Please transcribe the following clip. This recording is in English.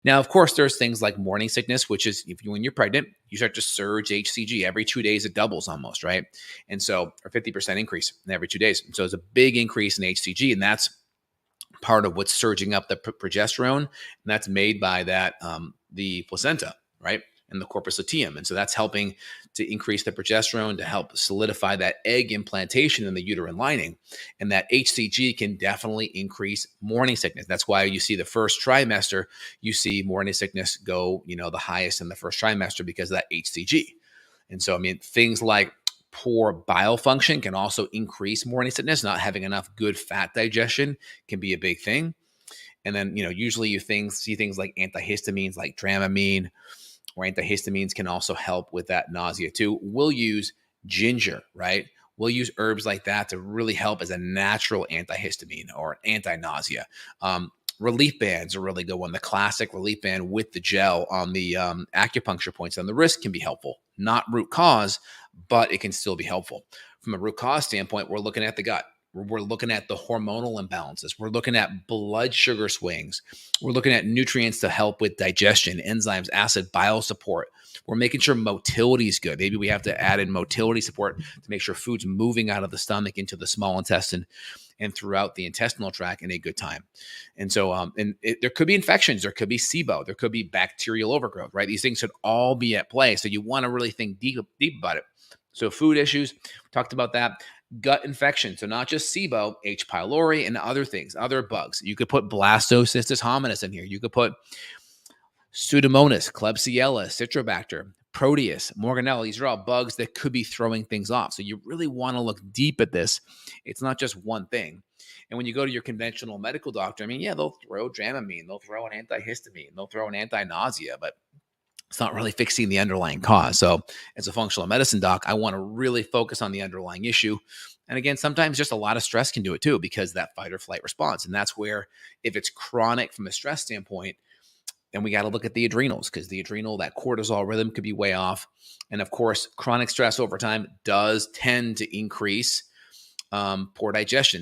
Now, of course, there's things like morning sickness, which is when you're pregnant, you start to surge HCG every 2 days. It doubles almost, right? And so, or 50% increase in every 2 days. So it's a big increase in HCG, and that's part of what's surging up the progesterone, and that's made by that the placenta, right, and the corpus luteum, and so that's helping to increase the progesterone to help solidify that egg implantation in the uterine lining, and that HCG can definitely increase morning sickness. That's why you see the first trimester, you see morning sickness go, the highest in the first trimester because of that HCG. And so, I mean, things like poor bile function can also increase morning sickness. Not having enough good fat digestion can be a big thing. And then, usually you see things like antihistamines like Dramamine, or antihistamines can also help with that nausea too. We'll use ginger, right? We'll use herbs like that to really help as a natural antihistamine or anti-nausea. Relief bands are really good one. The classic relief band with the gel on the acupuncture points on the wrist can be helpful. Not root cause, but it can still be helpful. From a root cause standpoint, we're looking at the gut. We're looking at the hormonal imbalances. We're looking at blood sugar swings. We're looking at nutrients to help with digestion, enzymes, acid, bile support. We're making sure motility is good. Maybe we have to add in motility support to make sure food's moving out of the stomach into the small intestine and throughout the intestinal tract in a good time. And so, there could be infections, there could be SIBO, there could be bacterial overgrowth, right? These things should all be at play. So you want to really think deep about it. So food issues, we talked about that. Gut infection, so not just SIBO, H. pylori, and other things, other bugs. You could put Blastocystis hominis in here. You could put Pseudomonas, Klebsiella, Citrobacter, Proteus, Morganella. These are all bugs that could be throwing things off. So you really want to look deep at this. It's not just one thing. And when you go to your conventional medical doctor, I mean, yeah, they'll throw Dramamine, they'll throw an antihistamine, they'll throw an anti-nausea, but it's not really fixing the underlying cause. So as a functional medicine doc, I want to really focus on the underlying issue. And again, sometimes just a lot of stress can do it too, because that fight or flight response. And that's where, if it's chronic from a stress standpoint, then we got to look at the adrenals, because the adrenal, that cortisol rhythm could be way off. And of course, chronic stress over time does tend to increase poor digestion.